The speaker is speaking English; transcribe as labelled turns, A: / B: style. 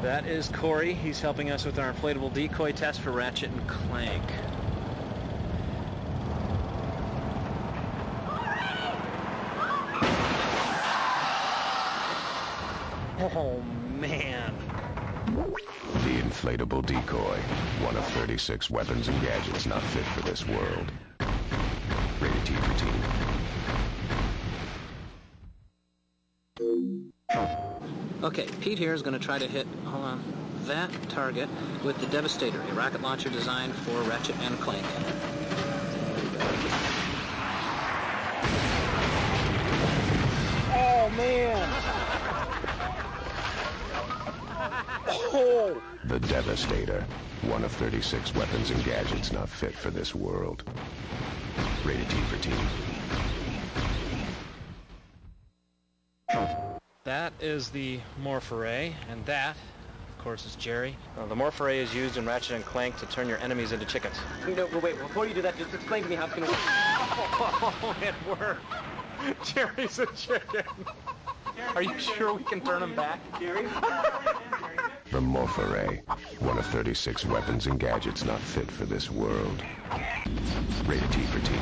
A: That is Corey. He's helping us with our inflatable decoy test for Ratchet and Clank. Oh, man.
B: The inflatable decoy, one of 36 weapons and gadgets not fit for this world. Rated T for teen.
A: Okay, Pete here is going to try to hit, hold on, that target with the Devastator, a rocket launcher designed for Ratchet and Clank. Oh, man! Oh!
B: The Devastator, one of 36 weapons and gadgets not fit for this world. Rated T for teen.
A: That is the morph array, and that, of course, is Jerry. The morph array is used in Ratchet and Clank to turn your enemies into chickens.
C: No, wait, before you do that, just explain to me how it's going to work.
A: Oh, it worked! Jerry's a chicken! Are you sure we can turn him back?
C: Jerry?
B: The morph array, one of 36 weapons and gadgets not fit for this world. Rated T for teen.